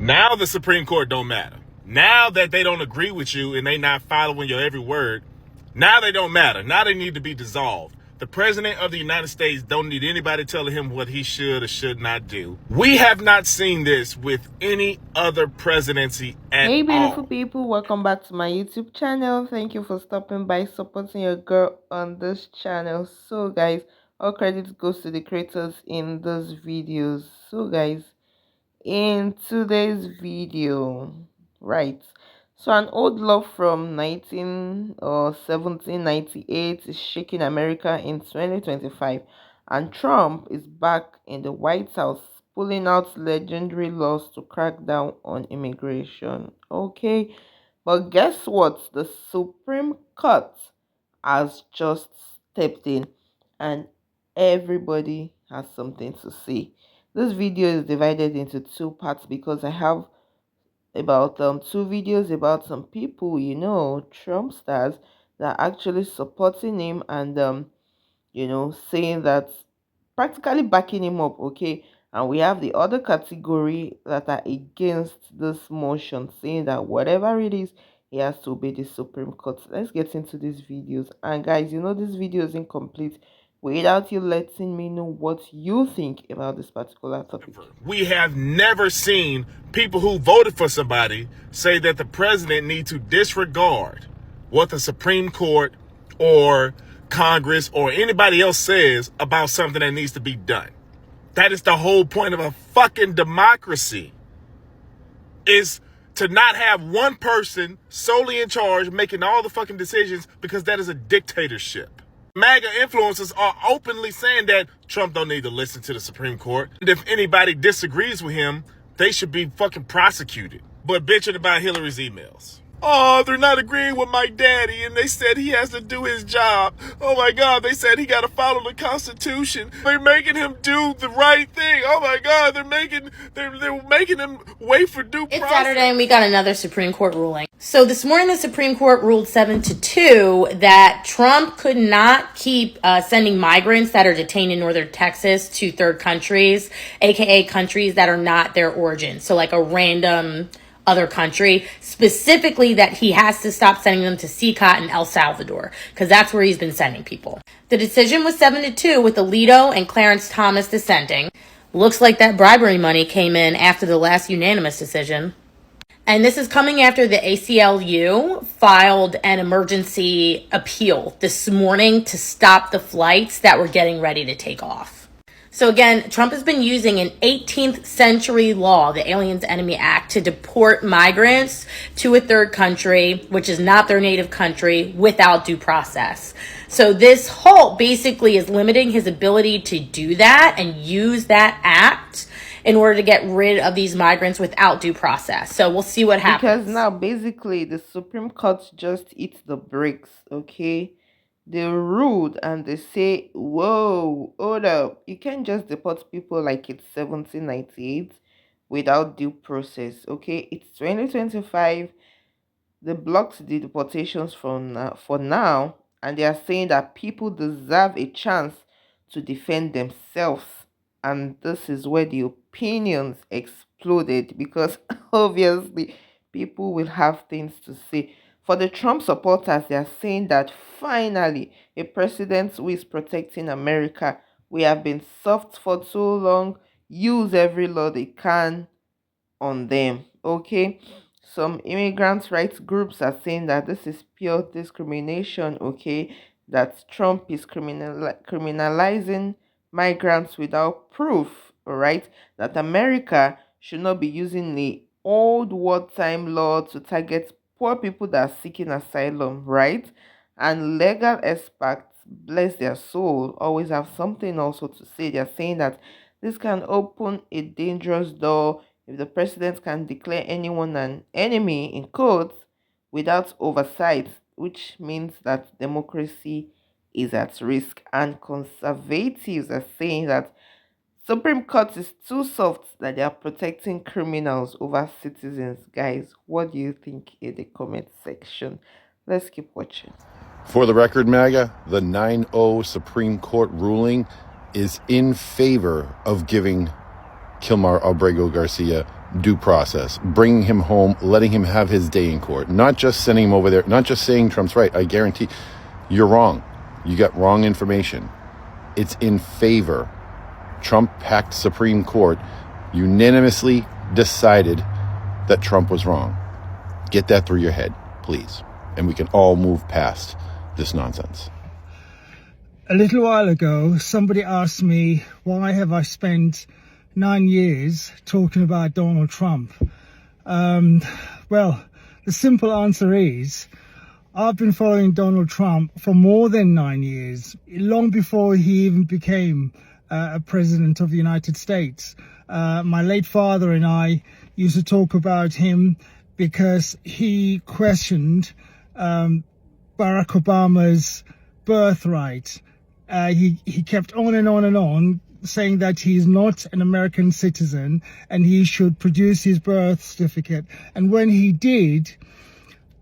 Now the Supreme Court don't matter. Now that they don't agree with you and they not following your every word, now they don't matter. Now they need to be dissolved. The president of the United States don't need anybody telling him what he should or should not do. We have not seen this with any other presidency at all. Hey beautiful people, welcome back to my YouTube channel. Thank you for stopping by, supporting your girl on this channel. So guys, all credit goes to the creators in those videos. So guys, in today's video, right, so an old law from 1798 is shaking America in 2025, and Trump is back in the White House pulling out legendary laws to crack down on immigration. Okay, but guess what? The Supreme Court has just stepped in, and everybody has something to say. This video is divided into two parts because I have about two videos about some people, Trump stars that are actually supporting him and saying that, practically backing him up. Okay, and we have the other category that are against this motion, saying that whatever it is, he has to obey the Supreme Court. Let's get into these videos. And guys, this video is incomplete without you letting me know what you think about this particular topic. We have never seen people who voted for somebody say that the president needs to disregard what the Supreme Court or Congress or anybody else says about something that needs to be done. That is the whole point of a fucking democracy, is to not have one person solely in charge making all the fucking decisions, because that is a dictatorship. MAGA influencers are openly saying that Trump don't need to listen to the Supreme Court. And if anybody disagrees with him, they should be fucking prosecuted. But bitching about Hillary's emails. Oh, they're not agreeing with my daddy, and they said he has to do his job. Oh my God, they said he got to follow the Constitution. They're making him do the right thing. Oh my God, they're making him wait for due process. It's Saturday, and we got another Supreme Court ruling. So this morning, the Supreme Court ruled 7-2 that Trump could not keep sending migrants that are detained in northern Texas to third countries, aka countries that are not their origin. So like a random other country, specifically that he has to stop sending them to CCOT in El Salvador, because that's where he's been sending people. The decision was 7-2 with Alito and Clarence Thomas dissenting. Looks like that bribery money came in after the last unanimous decision. And this is coming after the ACLU filed an emergency appeal this morning to stop the flights that were getting ready to take off. So again, Trump has been using an 18th century law, the Aliens Enemy Act, to deport migrants to a third country, which is not their native country, without due process. So this halt basically is limiting his ability to do that and use that act in order to get rid of these migrants without due process. So we'll see what happens. Because now basically the Supreme Court just eats the bricks, okay? They ruled and they say, whoa, hold up. You can't just deport people like it's 1798 without due process, okay? It's 2025. They blocked the deportations for now, and they are saying that people deserve a chance to defend themselves. And this is where the opinions exploded, because obviously people will have things to say. For the Trump supporters, they are saying that finally a president who is protecting America. We have been soft for too long. Use every law they can on them, okay? Some immigrant rights groups are saying that this is pure discrimination, okay? That Trump is criminalizing migrants without proof, all right? That America should not be using the old wartime law to target poor people that are seeking asylum, right? And legal experts, bless their soul, always have something also to say. They're saying that this can open a dangerous door if the president can declare anyone an enemy in quotes without oversight, which means that democracy is at risk. And conservatives are saying that Supreme Court is too soft, that they are protecting criminals over citizens. Guys, what do you think in the comment section? Let's keep watching. For the record, MAGA, the 9-0 Supreme Court ruling is in favor of giving Kilmar Abrego Garcia due process, bringing him home, letting him have his day in court, not just sending him over there, not just saying Trump's right. I guarantee you're wrong. You got wrong information. It's in favor. Trump-packed Supreme Court unanimously decided that Trump was wrong. Get that through your head, please. And we can all move past this nonsense. A little while ago, somebody asked me, why have I spent 9 years talking about Donald Trump? Well, the simple answer is, I've been following Donald Trump for more than 9 years, long before he even became a president of the United States. My late father and I used to talk about him because he questioned Barack Obama's birthright. He kept on and on and on, saying that he's not an American citizen and he should produce his birth certificate. And when he did,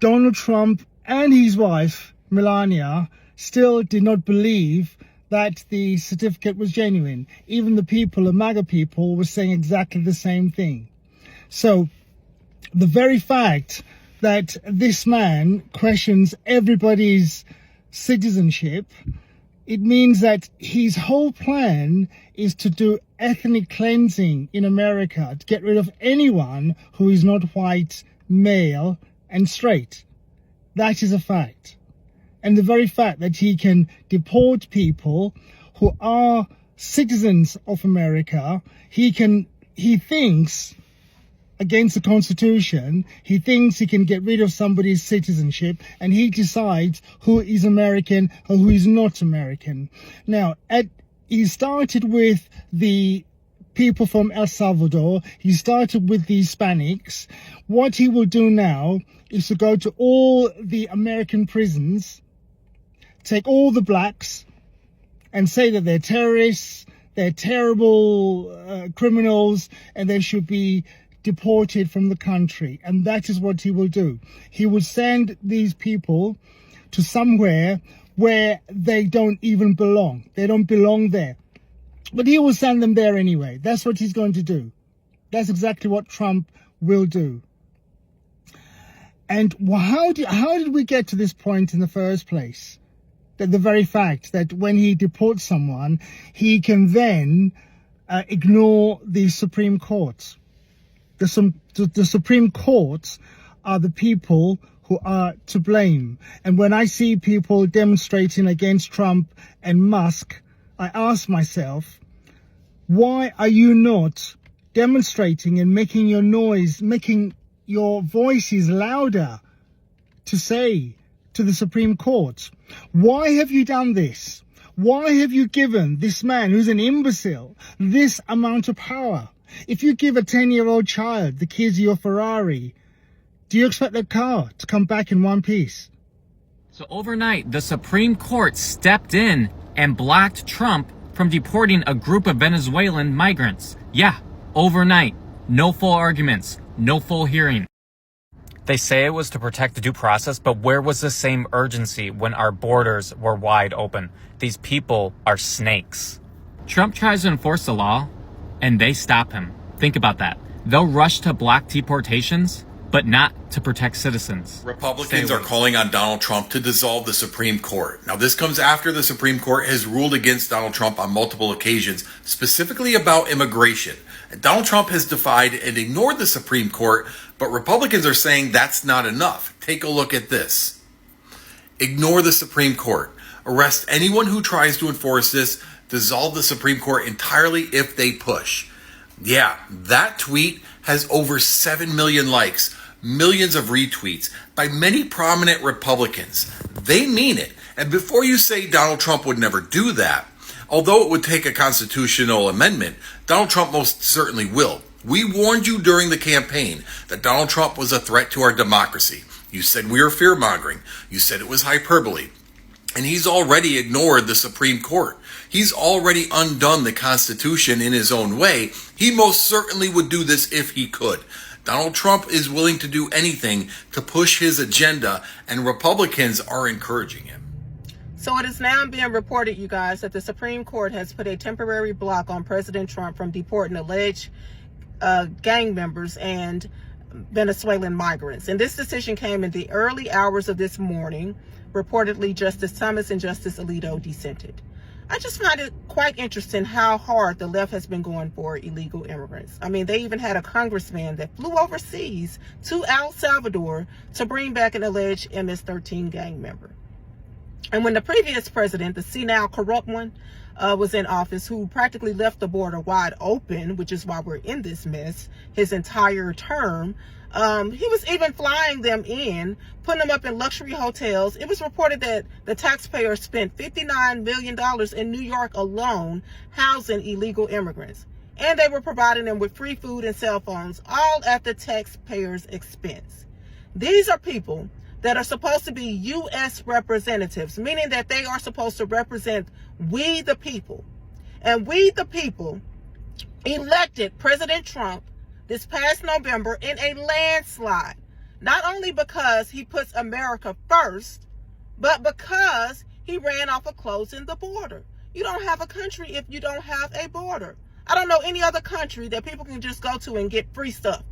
Donald Trump and his wife, Melania, still did not believe that the certificate was genuine. Even the people, the MAGA people, were saying exactly the same thing. So the very fact that this man questions everybody's citizenship, it means that his whole plan is to do ethnic cleansing in America, to get rid of anyone who is not white, male, and straight. That is a fact. And the very fact that he can deport people who are citizens of America, he thinks against the Constitution, he thinks he can get rid of somebody's citizenship, and he decides who is American or who is not American. Now, he started with the people from El Salvador. He started with the Hispanics. What he will do now is to go to all the American prisons, take all the blacks, and say that they're terrorists, they're terrible criminals, and they should be deported from the country. And that is what he will do. He will send these people to somewhere where they don't even belong. They don't belong there. But he will send them there anyway. That's what he's going to do. That's exactly what Trump will do. And how did we get to this point in the first place? That the very fact that when he deports someone, he can then ignore the Supreme Court. The Supreme Court are the people who are to blame. And when I see people demonstrating against Trump and Musk, I ask myself, why are you not demonstrating and making your noise, making your voices louder to say to the Supreme Court? Why have you done this? Why have you given this man, who's an imbecile, this amount of power? If you give a 10-year-old child the keys of your Ferrari, do you expect that car to come back in one piece? So overnight, the Supreme Court stepped in and blocked Trump from deporting a group of Venezuelan migrants. Yeah, overnight. No full arguments, no full hearing. They say it was to protect the due process, but where was the same urgency when our borders were wide open? These people are snakes. Trump tries to enforce the law, and they stop him. Think about that. They'll rush to block deportations, but not to protect citizens. Republicans are calling on Donald Trump to dissolve the Supreme Court. Now, this comes after the Supreme Court has ruled against Donald Trump on multiple occasions, specifically about immigration. And Donald Trump has defied and ignored the Supreme Court, but Republicans are saying that's not enough. Take a look at this. Ignore the Supreme Court. Arrest anyone who tries to enforce this. Dissolve the Supreme Court entirely if they push. Yeah, that tweet has over 7 million likes, millions of retweets by many prominent Republicans. They mean it. And before you say Donald Trump would never do that, although it would take a constitutional amendment, Donald Trump most certainly will. We warned you during the campaign that Donald Trump was a threat to our democracy. You said we were fear-mongering. You said it was hyperbole. And he's already ignored the Supreme Court. He's already undone the Constitution in his own way. He most certainly would do this if he could. Donald Trump is willing to do anything to push his agenda, and Republicans are encouraging him. So it is now being reported, you guys, that the Supreme Court has put a temporary block on President Trump from deporting alleged gang members and Venezuelan migrants. And this decision came in the early hours of this morning. Reportedly, Justice Thomas and Justice Alito dissented. I just find it quite interesting how hard the left has been going for illegal immigrants. I mean, they even had a congressman that flew overseas to El Salvador to bring back an alleged MS-13 gang member. And when the previous president, the senile corrupt one, was in office, who practically left the border wide open, which is why we're in this mess, his entire term, he was even flying them in, putting them up in luxury hotels. It was reported that the taxpayers spent $59 million in New York alone housing illegal immigrants. And they were providing them with free food and cell phones, all at the taxpayers' expense. These are people that are supposed to be U.S. representatives, meaning that they are supposed to represent we the people. And we the people elected President Trump this past November in a landslide, not only because he puts America first, but because he ran off of closing the border. You don't have a country if you don't have a border. I don't know any other country that people can just go to and get free stuff.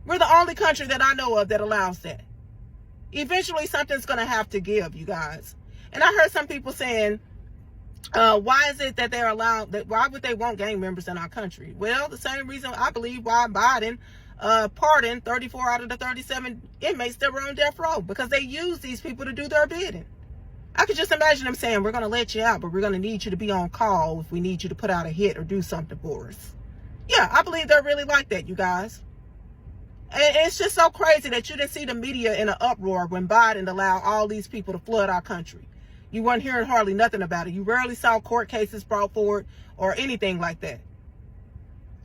We're the only country that I know of that allows that. Eventually, something's going to have to give, you guys. And I heard some people saying, why is it that they're allowed, that why would they want gang members in our country? Well, the same reason I believe why Biden pardoned 34 out of the 37 inmates that were on death row, because they use these people to do their bidding. I could just imagine them saying, we're going to let you out, but we're going to need you to be on call if we need you to put out a hit or do something for us. Yeah, I believe they're really like that, you guys. And it's just so crazy that you didn't see the media in an uproar when Biden allowed all these people to flood our country. You weren't hearing hardly nothing about it. You rarely saw court cases brought forward or anything like that.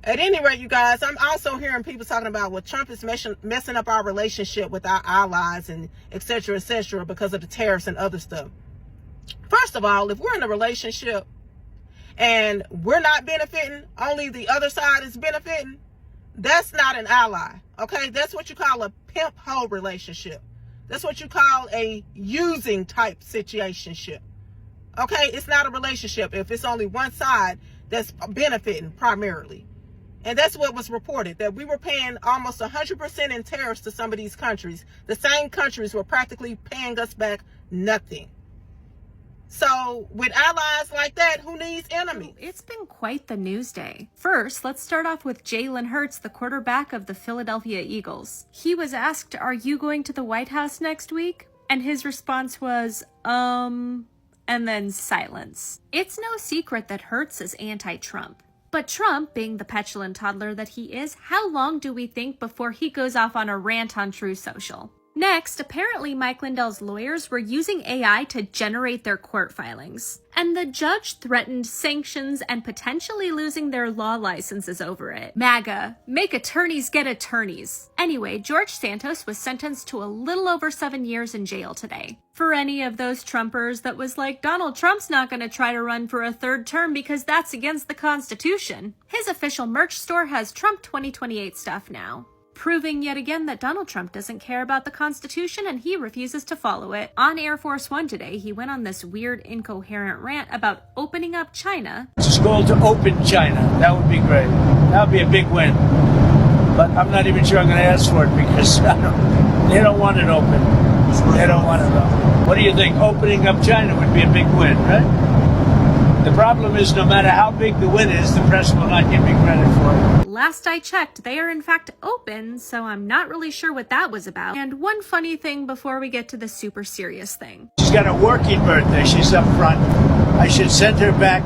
At any rate, you guys, I'm also hearing people talking about, well, Trump is messing up our relationship with our allies and et cetera, because of the tariffs and other stuff. First of all, if we're in a relationship and we're not benefiting, only the other side is benefiting, that's not an ally, okay? That's what you call a pimp hoe relationship. That's what you call a using type situationship. Okay, it's not a relationship if it's only one side that's benefiting primarily. And that's what was reported, that we were paying almost 100% in tariffs to some of these countries. The same countries were practically paying us back nothing. So with allies like that, who needs enemies? It's been quite the news day. First, let's start off with Jalen Hurts, the quarterback of the Philadelphia Eagles. He was asked, are you going to the White House next week? And his response was, and then silence. It's no secret that Hurts is anti-Trump. But Trump, being the petulant toddler that he is, how long do we think before he goes off on a rant on Truth Social? Next, apparently Mike Lindell's lawyers were using AI to generate their court filings. And the judge threatened sanctions and potentially losing their law licenses over it. MAGA, make attorneys get attorneys. Anyway, George Santos was sentenced to a little over 7 years in jail today. For any of those Trumpers that was like, Donald Trump's not going to try to run for a third term because that's against the Constitution. His official merch store has Trump 2028 stuff now, proving yet again that Donald Trump doesn't care about the Constitution and he refuses to follow it. On Air Force One today, he went on this weird, incoherent rant about opening up China. It's a goal to open China. That would be great. That would be a big win. But I'm not even sure I'm going to ask for it because they don't want it open. They don't want it open. What do you think? Opening up China would be a big win, right? The problem is, no matter how big the win is, the press will not give me credit for it. Last I checked, they are in fact open, so I'm not really sure what that was about. And one funny thing before we get to the super serious thing. She's got a working birthday. She's up front. I should send her back.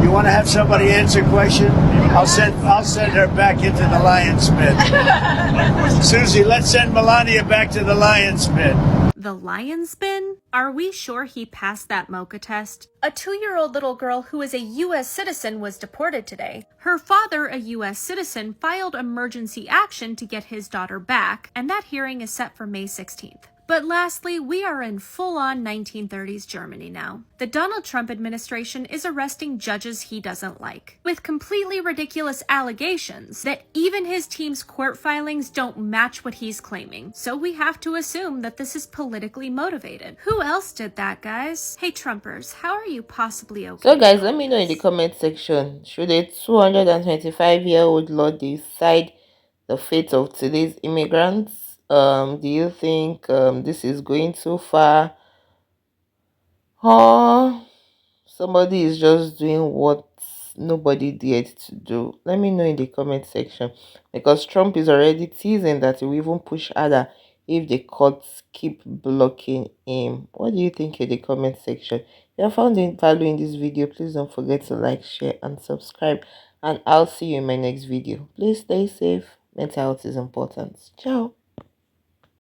You want to have somebody answer a question? I'll send her back into the lion's pit. Susie, let's send Melania back to the lion's pit. The lion's bin? Are we sure he passed that mocha test? A 2-year-old little girl who is a U.S. citizen was deported today. Her father, a U.S. citizen, filed emergency action to get his daughter back, and that hearing is set for May 16th. But lastly, we are in full-on 1930s Germany now. The Donald Trump administration is arresting judges he doesn't like, with completely ridiculous allegations that even his team's court filings don't match what he's claiming. So we have to assume that this is politically motivated. Who else did that, guys? Hey Trumpers, how are you possibly okay? So guys, let me know in the comment section, should a 225-year-old law decide the fate of today's immigrants? Do you think this is going too far, or somebody is just doing what nobody dared to do? Let me know in the comment section, because Trump is already teasing that he will even push harder if the courts keep blocking him. What do you think in the comment section? If you have found value in this video, please don't forget to like, share and subscribe, and I'll see you in my next video. Please stay safe. Mental health is important. Ciao.